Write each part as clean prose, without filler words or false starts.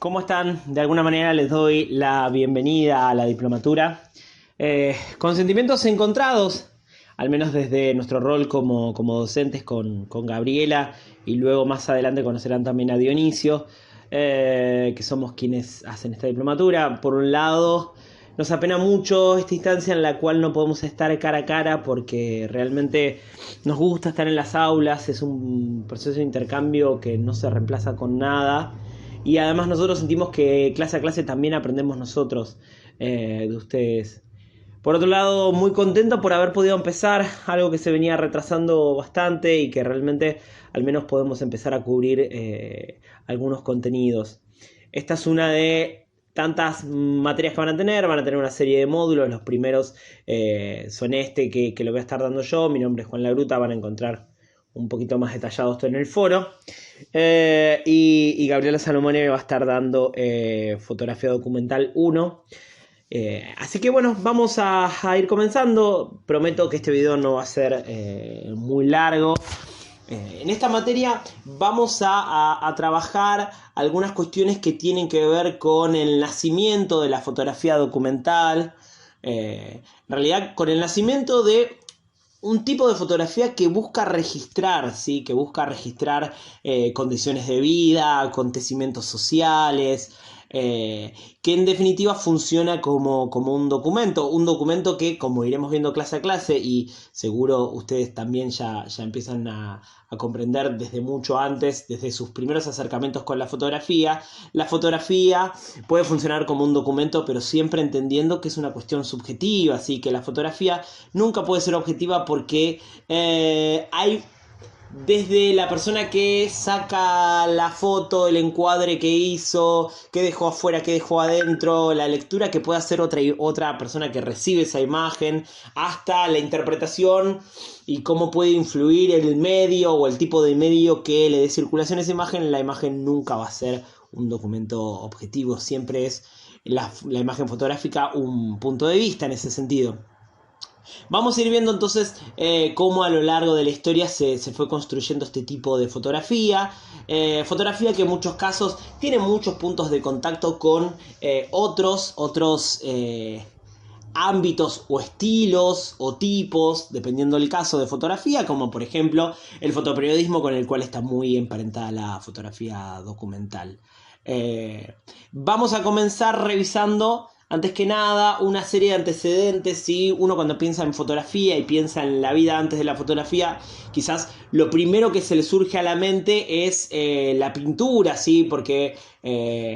¿Cómo están? De alguna manera les doy la bienvenida a la diplomatura. Con sentimientos encontrados, al menos desde nuestro rol como docentes con Gabriela, y luego más adelante conocerán también a Dionisio, que somos quienes hacen esta diplomatura. Por un lado, nos apena mucho esta instancia en la cual no podemos estar cara a cara porque realmente nos gusta estar en las aulas, es un proceso de intercambio que no se reemplaza con nada. Y además nosotros sentimos que clase a clase también aprendemos nosotros de ustedes. Por otro lado, muy contento por haber podido empezar algo que se venía retrasando bastante y que realmente al menos podemos empezar a cubrir algunos contenidos. Esta es una de tantas materias que van a tener una serie de módulos. Los primeros son que lo voy a estar dando yo. Mi nombre es Juan Lagruta, van a encontrar un poquito más detallado esto en el foro. Y Gabriela Salomone va a estar dando fotografía documental 1. Así que bueno, vamos a ir comenzando. Prometo que este video no va a ser muy largo. En esta materia vamos a trabajar algunas cuestiones que tienen que ver con el nacimiento de la fotografía documental. En realidad, con el nacimiento de un tipo de fotografía que busca registrar, ¿sí? Que busca registrar condiciones de vida, acontecimientos sociales, que en definitiva funciona como un documento que, como iremos viendo clase a clase, y seguro ustedes también ya empiezan a comprender desde mucho antes, desde sus primeros acercamientos con la fotografía puede funcionar como un documento, pero siempre entendiendo que es una cuestión subjetiva, ¿sí? Que la fotografía nunca puede ser objetiva porque hay desde la persona que saca la foto, el encuadre que hizo, qué dejó afuera, qué dejó adentro, la lectura que puede hacer otra persona que recibe esa imagen, hasta la interpretación y cómo puede influir el medio o el tipo de medio que le dé circulación a esa imagen. La imagen nunca va a ser un documento objetivo, siempre es la imagen fotográfica un punto de vista en ese sentido. Vamos a ir viendo entonces cómo a lo largo de la historia se fue construyendo este tipo de fotografía. Fotografía que en muchos casos tiene muchos puntos de contacto con otros ámbitos o estilos o tipos, dependiendo del caso de fotografía, como por ejemplo el fotoperiodismo, con el cual está muy emparentada la fotografía documental. Vamos a comenzar revisando, antes que nada, una serie de antecedentes, ¿sí? Uno cuando piensa en fotografía y piensa en la vida antes de la fotografía, quizás lo primero que se le surge a la mente es la pintura, ¿sí? Porque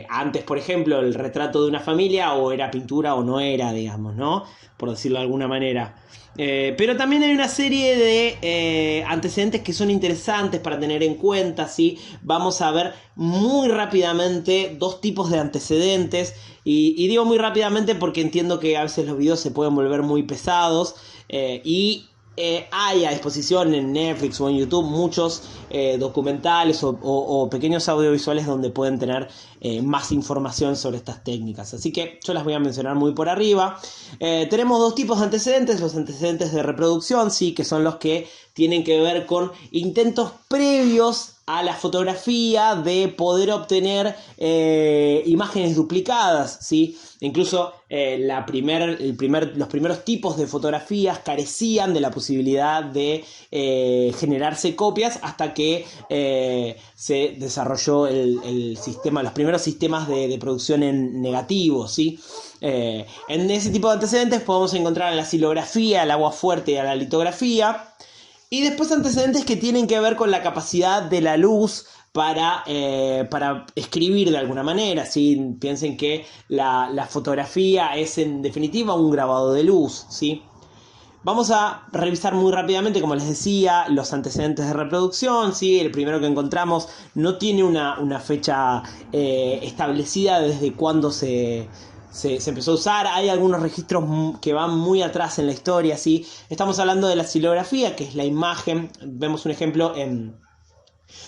antes, por ejemplo, el retrato de una familia o era pintura o no era, digamos, ¿no? Por decirlo de alguna manera. Pero también hay una serie de antecedentes que son interesantes para tener en cuenta, ¿sí? Vamos a ver muy rápidamente dos tipos de antecedentes. Y digo muy rápidamente porque entiendo que a veces los videos se pueden volver muy pesados. Hay a disposición en Netflix o en YouTube muchos documentales o pequeños audiovisuales donde pueden tener más información sobre estas técnicas. Así que yo las voy a mencionar muy por arriba. Tenemos dos tipos de antecedentes. Los antecedentes de reproducción, sí, que son los que tienen que ver con intentos previos a la fotografía de poder obtener imágenes duplicadas, ¿sí? Incluso los primeros tipos de fotografías carecían de la posibilidad de generarse copias hasta que se desarrolló el sistema, los primeros sistemas de producción en negativo, ¿sí? En ese tipo de antecedentes podemos encontrar a la silografía, al agua fuerte y a la litografía. Y después antecedentes que tienen que ver con la capacidad de la luz para escribir de alguna manera, ¿sí? Piensen que la fotografía es en definitiva un grabado de luz, ¿sí? Vamos a revisar muy rápidamente, como les decía, los antecedentes de reproducción, ¿sí? El primero que encontramos no tiene una fecha establecida desde cuándo se empezó a usar. Hay algunos registros que van muy atrás en la historia, ¿sí? Estamos hablando de la silografía, que es la imagen. Vemos un ejemplo en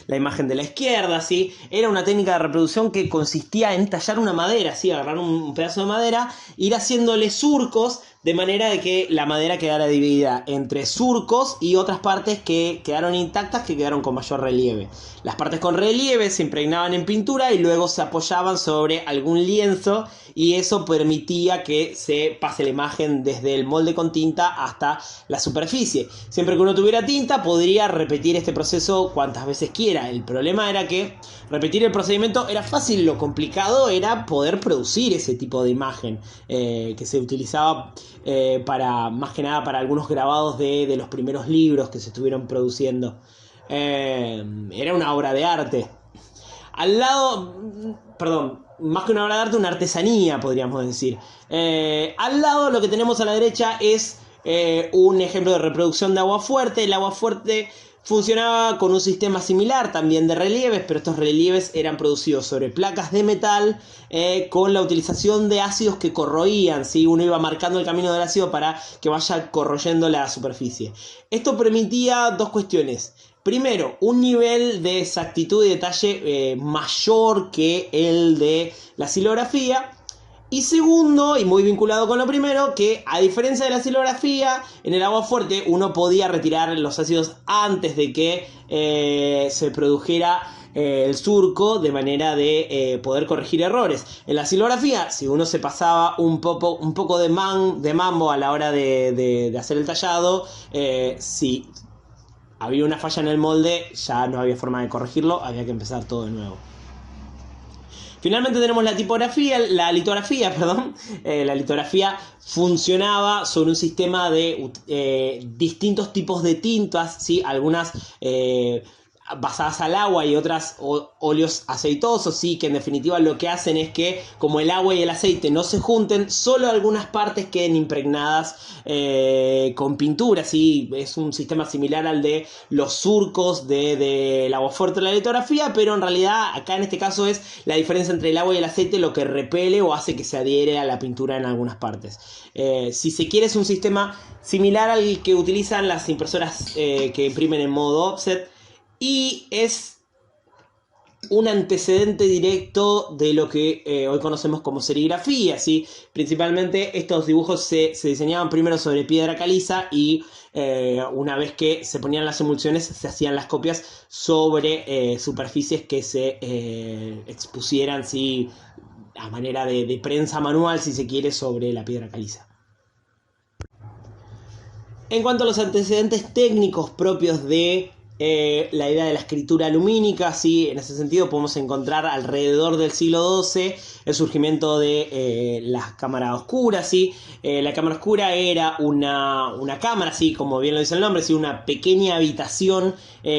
la imagen de la izquierda, ¿sí? Era una técnica de reproducción que consistía en tallar una madera, ¿sí? Agarrar un pedazo de madera, ir haciéndole surcos de manera de que la madera quedara dividida entre surcos y otras partes que quedaron intactas, que quedaron con mayor relieve. Las partes con relieve se impregnaban en pintura y luego se apoyaban sobre algún lienzo, y eso permitía que se pase la imagen desde el molde con tinta hasta la superficie. Siempre que uno tuviera tinta podría repetir este proceso cuantas veces quiera. El problema era que repetir el procedimiento era fácil, lo complicado era poder producir ese tipo de imagen que se utilizaba para, más que nada, para algunos grabados de los primeros libros que se estuvieron produciendo. Era una obra de arte. Al lado, perdón, más que una obra de arte, una artesanía, podríamos decir. Al lado, lo que tenemos a la derecha es un ejemplo de reproducción de aguafuerte. El aguafuerte funcionaba con un sistema similar también de relieves, pero estos relieves eran producidos sobre placas de metal con la utilización de ácidos que corroían, ¿sí? Uno iba marcando el camino del ácido para que vaya corroyendo la superficie. Esto permitía dos cuestiones. Primero, un nivel de exactitud y detalle mayor que el de la silografía. Y segundo, y muy vinculado con lo primero, que a diferencia de la silografía, en el aguafuerte uno podía retirar los ácidos antes de que se produjera el surco, de manera de poder corregir errores. En la silografía, si uno se pasaba un poco de mambo a la hora de hacer el tallado, si había una falla en el molde, ya no había forma de corregirlo, había que empezar todo de nuevo. Finalmente tenemos la litografía. La litografía funcionaba sobre un sistema de distintos tipos de tintas, ¿sí? Algunas basadas al agua y otras óleos aceitosos, ¿sí? Que en definitiva lo que hacen es que, como el agua y el aceite no se junten, solo algunas partes queden impregnadas con pintura, ¿sí? Es un sistema similar al de los surcos del aguafuerte de la litografía, pero en realidad acá en este caso es la diferencia entre el agua y el aceite lo que repele o hace que se adhiere a la pintura en algunas partes. Si se quiere, es un sistema similar al que utilizan las impresoras que imprimen en modo offset, y es un antecedente directo de lo que hoy conocemos como serigrafía, ¿sí? Principalmente estos dibujos se diseñaban primero sobre piedra caliza y una vez que se ponían las emulsiones se hacían las copias sobre superficies que se expusieran, ¿sí? A manera de prensa manual, si se quiere, sobre la piedra caliza. En cuanto a los antecedentes técnicos propios de la idea de la escritura lumínica, ¿sí? En ese sentido podemos encontrar alrededor del siglo XII el surgimiento de la cámara oscura, ¿sí? La cámara oscura era una cámara, ¿sí? Como bien lo dice el nombre, ¿sí? Una pequeña habitación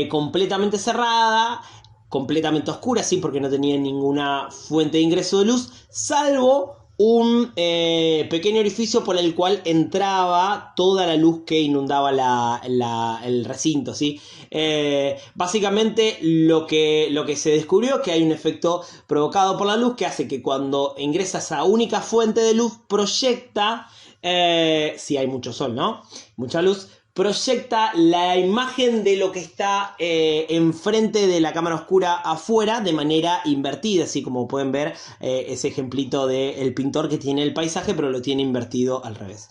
completamente cerrada, completamente oscura, ¿sí? Porque no tenía ninguna fuente de ingreso de luz, salvo un pequeño orificio por el cual entraba toda la luz que inundaba el recinto, ¿sí? Básicamente lo que se descubrió es que hay un efecto provocado por la luz que hace que cuando ingresa esa única fuente de luz proyecta, si hay mucho sol, ¿no? Mucha luz, proyecta la imagen de lo que está enfrente de la cámara oscura afuera de manera invertida, así como pueden ver ese ejemplito del pintor que tiene el paisaje pero lo tiene invertido al revés.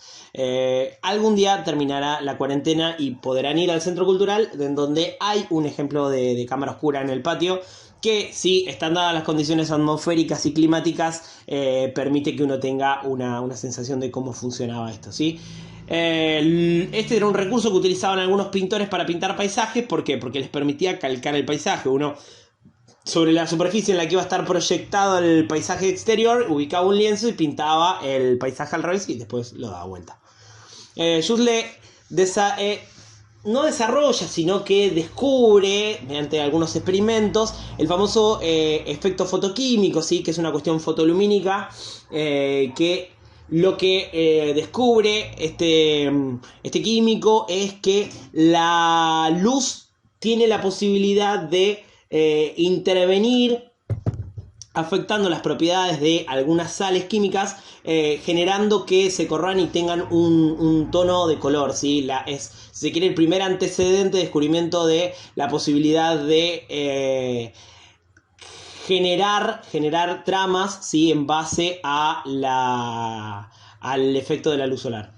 Algún día terminará la cuarentena y podrán ir al centro cultural, en donde hay un ejemplo de cámara oscura en el patio, que, si están dadas las condiciones atmosféricas y climáticas, permite que uno tenga una sensación de cómo funcionaba esto, ¿sí? Este era un recurso que utilizaban algunos pintores para pintar paisajes. ¿Por qué? Porque les permitía calcar el paisaje. Uno, sobre la superficie en la que iba a estar proyectado el paisaje exterior, ubicaba un lienzo y pintaba el paisaje al revés y después lo daba vuelta. Jusle no desarrolla, sino que descubre, mediante algunos experimentos, el famoso efecto fotoquímico, ¿sí? Que es una cuestión fotolumínica que lo que descubre este químico es que la luz tiene la posibilidad de intervenir afectando las propiedades de algunas sales químicas, generando que se corran y tengan un tono de color, ¿sí? Si se quiere, el primer antecedente de descubrimiento de la posibilidad de generar tramas, ¿sí? En base al efecto de la luz solar.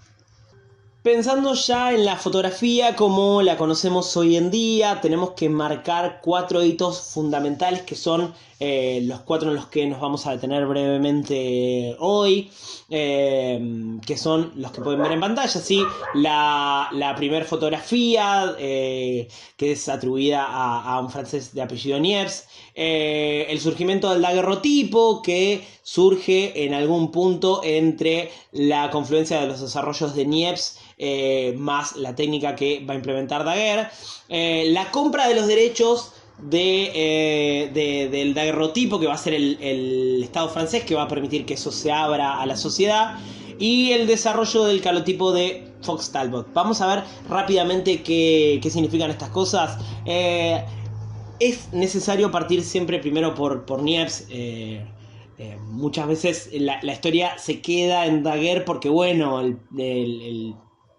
Pensando ya en la fotografía como la conocemos hoy en día, tenemos que marcar 4 hitos fundamentales que son los 4 en los que nos vamos a detener brevemente hoy, que son los que pueden ver en pantalla, ¿sí? La primera fotografía, que es atribuida a un francés de apellido Niepce, el surgimiento del daguerrotipo, que surge en algún punto entre la confluencia de los desarrollos de Niepce más la técnica que va a implementar Daguerre, la compra de los derechos del daguerrotipo, que va a ser el Estado francés, que va a permitir que eso se abra a la sociedad, y el desarrollo del calotipo de Fox Talbot. Vamos a ver rápidamente qué significan estas cosas. Es necesario partir siempre primero por Niepce. Muchas veces la historia se queda en Daguerre porque, bueno, el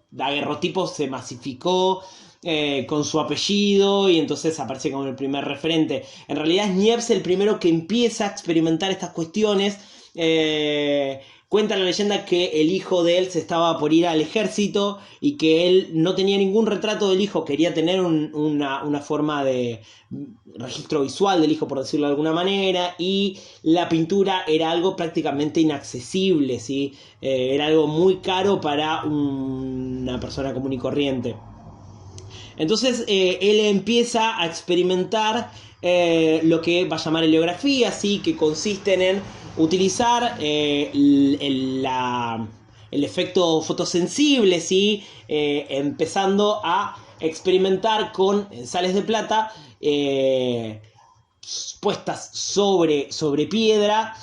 daguerrotipo se masificó con su apellido y entonces aparece como el primer referente. En realidad es Niepce el primero que empieza a experimentar estas cuestiones. Cuenta la leyenda que el hijo de él se estaba por ir al ejército y que él no tenía ningún retrato del hijo, quería tener una forma de registro visual del hijo, por decirlo de alguna manera, y la pintura era algo prácticamente inaccesible, ¿sí? Era algo muy caro para una persona común y corriente. Entonces él empieza a experimentar lo que va a llamar heliografía, ¿sí? Que consisten en utilizar el efecto fotosensible, ¿sí? Empezando a experimentar con sales de plata puestas sobre piedra,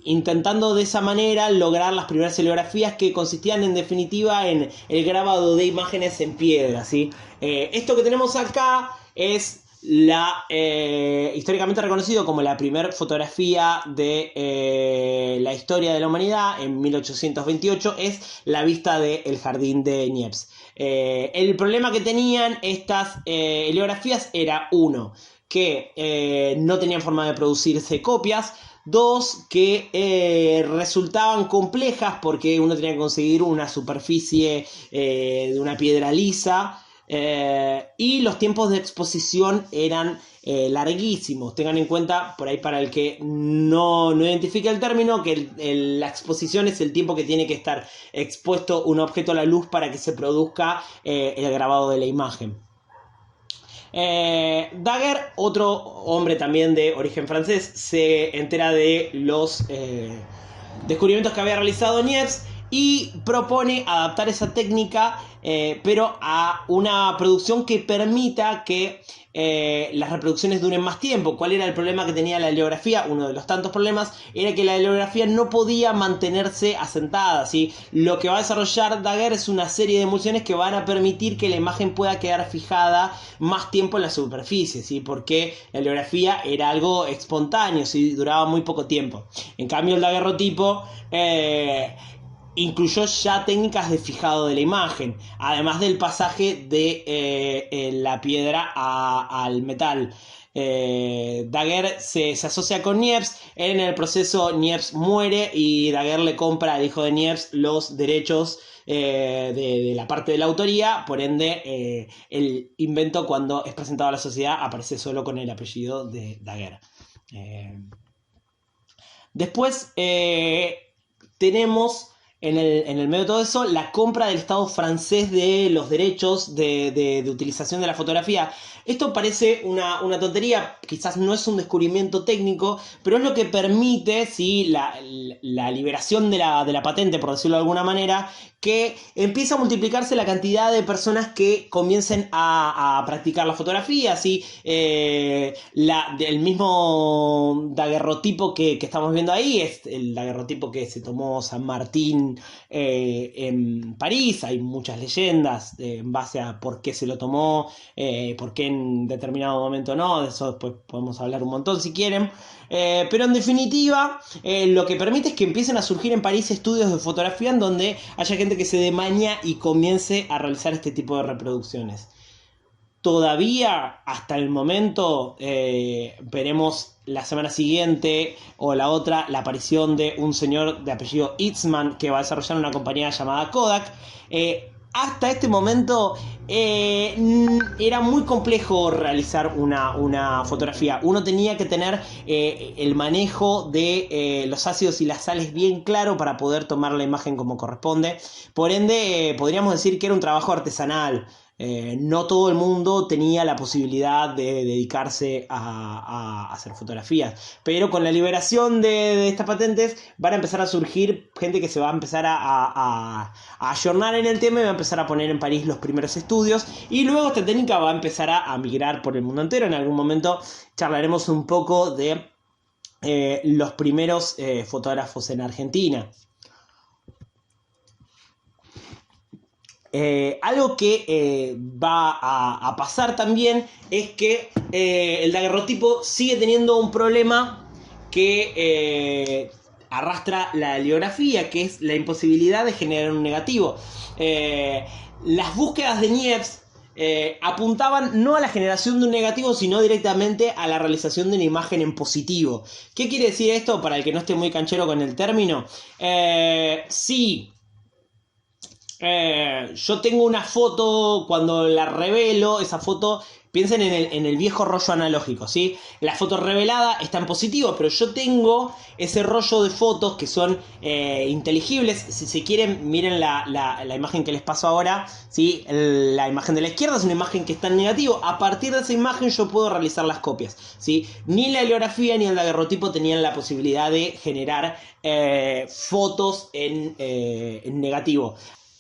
intentando de esa manera lograr las primeras heliografías, que consistían en definitiva en el grabado de imágenes en piedra, ¿sí? Esto que tenemos acá es históricamente reconocido como la primera fotografía de la historia de la humanidad. En 1828 es la vista del jardín de Niepce. El problema que tenían estas heliografías era, uno, que no tenían forma de producirse copias. Dos, que resultaban complejas porque uno tenía que conseguir una superficie de una piedra lisa. Y los tiempos de exposición eran larguísimos. Tengan en cuenta, por ahí para el que no identifica el término, que la exposición es el tiempo que tiene que estar expuesto un objeto a la luz para que se produzca el grabado de la imagen. Daguerre, otro hombre también de origen francés, se entera de los descubrimientos que había realizado Niepce y propone adaptar esa técnica, pero a una producción que permita que las reproducciones duren más tiempo. ¿Cuál era el problema que tenía la heliografía? Uno de los tantos problemas era que la heliografía no podía mantenerse asentada, ¿sí? Lo que va a desarrollar Daguerre es una serie de emulsiones que van a permitir que la imagen pueda quedar fijada más tiempo en la superficie, ¿sí? Porque la heliografía era algo espontáneo, ¿sí? Duraba muy poco tiempo. En cambio, el daguerrotipo incluyó ya técnicas de fijado de la imagen, además del pasaje de la piedra al metal. Daguerre se asocia con Niepce. En el proceso Niepce muere y Daguerre le compra al hijo de Niepce los derechos de la parte de la autoría. Por ende, el invento, cuando es presentado a la sociedad, aparece solo con el apellido de Daguerre. Después tenemos en el medio de todo eso la compra del Estado francés de los derechos de utilización de la fotografía. Esto parece una tontería, quizás no es un descubrimiento técnico, pero es lo que permite, ¿sí?, la liberación de la patente, por decirlo de alguna manera, que empieza a multiplicarse la cantidad de personas que comiencen a practicar la fotografía, ¿sí? El mismo daguerrotipo que estamos viendo ahí es el daguerrotipo que se tomó San Martín en París. Hay muchas leyendas en base a por qué se lo tomó, por qué en determinado momento no. De eso después podemos hablar un montón si quieren. Pero en definitiva, lo que permite es que empiecen a surgir en París estudios de fotografía en donde haya gente que se dé maña y comience a realizar este tipo de reproducciones. todavía hasta el momento veremos la semana siguiente o la otra la aparición de un señor de apellido Eastman que va a desarrollar una compañía llamada Kodak. Hasta este momento era muy complejo realizar una fotografía. Uno tenía que tener el manejo de los ácidos y las sales bien claro para poder tomar la imagen como corresponde. Por ende, podríamos decir que era un trabajo artesanal. No todo el mundo tenía la posibilidad de dedicarse a hacer fotografías, pero con la liberación de estas patentes van a empezar a surgir gente que se va a empezar a ayornar en el tema y va a empezar a poner en París los primeros estudios, y luego esta técnica va a empezar a migrar por el mundo entero. En algún momento charlaremos un poco de los primeros fotógrafos en Argentina. Algo que va a pasar también es que el daguerrotipo sigue teniendo un problema que arrastra la heliografía, que es la imposibilidad de generar un negativo. Las búsquedas de Niepce apuntaban no a la generación de un negativo, sino directamente a la realización de una imagen en positivo. ¿Qué quiere decir esto? Para el que no esté muy canchero con el término, sí. Yo tengo una foto, cuando la revelo, esa foto, piensen en el viejo rollo analógico, ¿sí? La foto revelada está en positivo, pero yo tengo ese rollo de fotos que son inteligibles. Si se quieren, miren la imagen que les paso ahora, ¿sí? La imagen de la izquierda es una imagen que está en negativo. A partir de esa imagen yo puedo realizar las copias, ¿sí? Ni la heliografía ni el daguerrotipo tenían la posibilidad de generar fotos en negativo.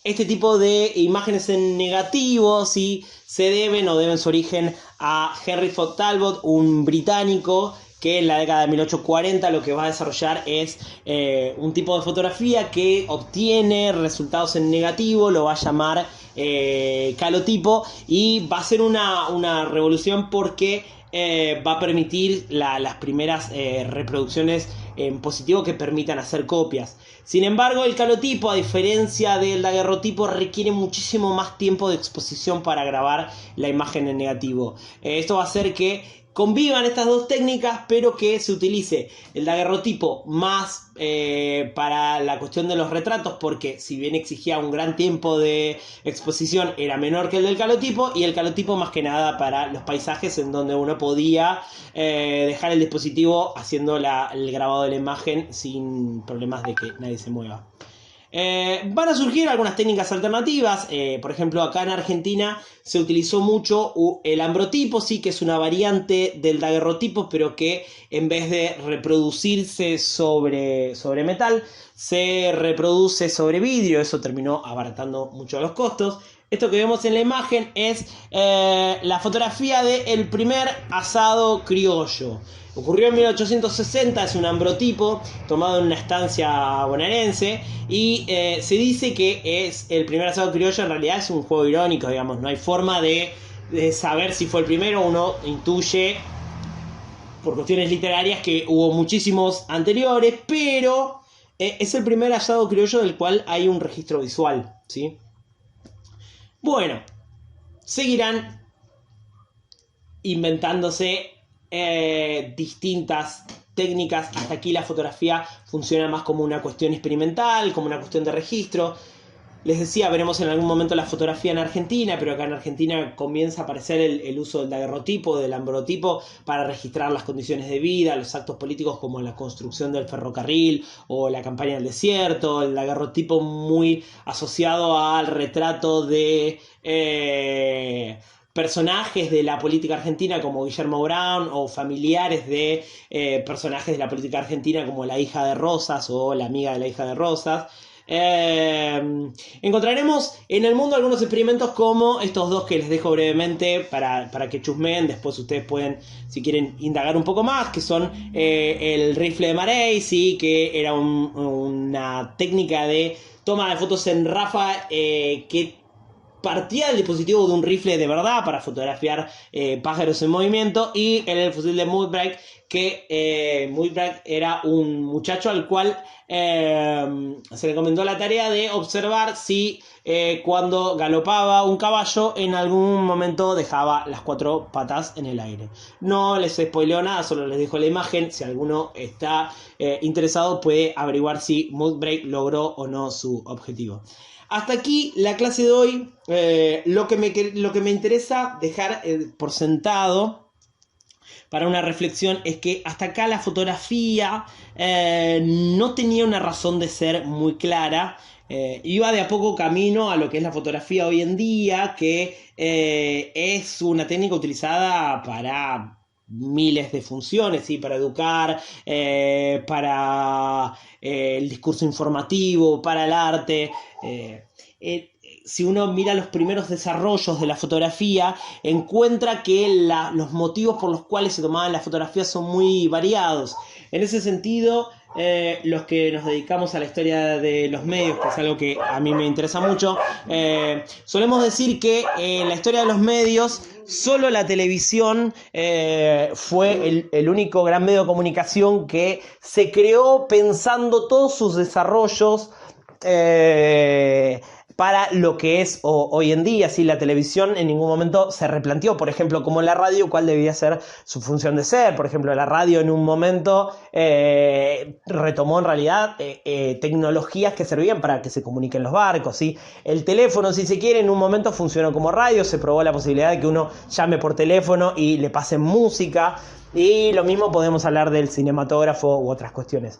Este tipo de imágenes en negativo, ¿sí?, se deben o deben su origen a Henry Ford Talbot, un británico que en la década de 1840 lo que va a desarrollar es un tipo de fotografía que obtiene resultados en negativo, lo va a llamar calotipo, y va a ser una revolución porque va a permitir las primeras reproducciones en positivo que permitan hacer copias. Sin embargo, el calotipo, a diferencia del daguerrotipo, requiere muchísimo más tiempo de exposición para grabar la imagen en negativo. Esto va a hacer que convivan estas dos técnicas, pero que se utilice el daguerrotipo más para la cuestión de los retratos, porque si bien exigía un gran tiempo de exposición, era menor que el del calotipo, y el calotipo más que nada para los paisajes, en donde uno podía dejar el dispositivo haciendo el grabado de la imagen sin problemas de que nadie se mueva. Van a surgir algunas técnicas alternativas. Por ejemplo, acá en Argentina se utilizó mucho el ambrotipo, sí, que es una variante del daguerrotipo, pero que en vez de reproducirse sobre metal, se reproduce sobre vidrio. Eso terminó abaratando mucho los costos. Esto que vemos en la imagen es la fotografía del primer asado criollo. Ocurrió en 1860, es un ambrotipo tomado en una estancia bonaerense, y se dice que es el primer asado criollo. En realidad es un juego irónico, digamos, no hay forma de saber si fue el primero. Uno intuye por cuestiones literarias que hubo muchísimos anteriores, pero es el primer asado criollo del cual hay un registro visual, ¿sí? Bueno, seguirán inventándose distintas técnicas. Hasta aquí la fotografía funciona más como una cuestión experimental, como una cuestión de registro. Les decía, veremos en algún momento la fotografía en Argentina, pero acá en Argentina comienza a aparecer el uso del daguerrotipo, del ambrotipo, para registrar las condiciones de vida, los actos políticos como la construcción del ferrocarril o la campaña del desierto. El daguerrotipo muy asociado al retrato de personajes de la política argentina como Guillermo Brown, o familiares de personajes de la política argentina como la hija de Rosas o la amiga de la hija de Rosas. Encontraremos en el mundo algunos experimentos como estos dos que les dejo brevemente para que chusmeen. Después ustedes pueden, si quieren, indagar un poco más, que son el rifle de Marey, ¿sí?, que era una técnica de toma de fotos en ráfaga que partía del dispositivo de un rifle de verdad para fotografiar pájaros en movimiento, y en el fusil de Muybridge, que Muybridge era un muchacho al cual se le encomendó la tarea de observar si cuando galopaba un caballo en algún momento dejaba las 4 patas en el aire. No les spoileó nada, solo les dejo la imagen. Si alguno está interesado puede averiguar si Muybridge logró o no su objetivo. Hasta aquí la clase de hoy. Lo que me interesa dejar por sentado para una reflexión es que hasta acá la fotografía no tenía una razón de ser muy clara. Iba de a poco camino a lo que es la fotografía hoy en día, que es una técnica utilizada para miles de funciones, ¿sí? Para educar, para el discurso informativo, para el arte. Si uno mira los primeros desarrollos de la fotografía, encuentra que los motivos por los cuales se tomaban las fotografías son muy variados. En ese sentido, los que nos dedicamos a la historia de los medios, que es algo que a mí me interesa mucho, solemos decir que en la historia de los medios solo la televisión fue el único gran medio de comunicación que se creó pensando todos sus desarrollos para lo que es hoy en día. ¿Sí? La televisión en ningún momento se replanteó, por ejemplo, como la radio, cuál debía ser su función de ser. Por ejemplo, la radio en un momento retomó en realidad tecnologías que servían para que se comuniquen los barcos, ¿sí? El teléfono, si se quiere, en un momento funcionó como radio, se probó la posibilidad de que uno llame por teléfono y le pasen música. Y lo mismo podemos hablar del cinematógrafo u otras cuestiones.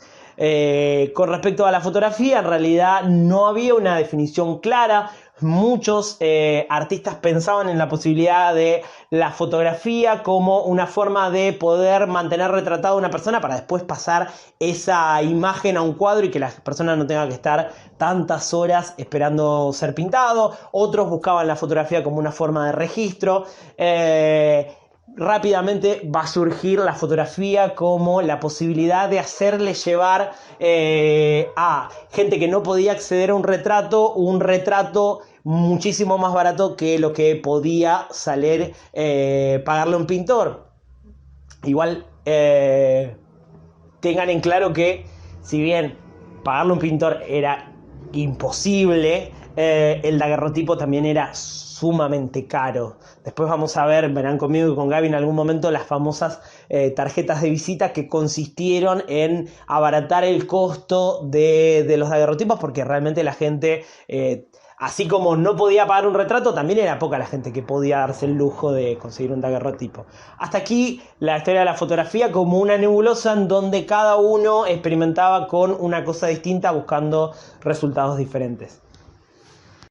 Con respecto a la fotografía, en realidad no había una definición clara. Muchos artistas pensaban en la posibilidad de la fotografía como una forma de poder mantener retratada a una persona para después pasar esa imagen a un cuadro y que la persona no tenga que estar tantas horas esperando ser pintado. Otros buscaban la fotografía como una forma de registro. Rápidamente va a surgir la fotografía como la posibilidad de hacerle llevar a gente que no podía acceder a un retrato muchísimo más barato que lo que podía salir pagarle a un pintor. Igual tengan en claro que si bien pagarle a un pintor era imposible, el daguerrotipo también era sumamente caro. Después vamos a ver, verán conmigo y con Gaby en algún momento, las famosas tarjetas de visita que consistieron en abaratar el costo de los daguerrotipos, porque realmente la gente, así como no podía pagar un retrato, también era poca la gente que podía darse el lujo de conseguir un daguerrotipo. Hasta aquí la historia de la fotografía como una nebulosa en donde cada uno experimentaba con una cosa distinta buscando resultados diferentes.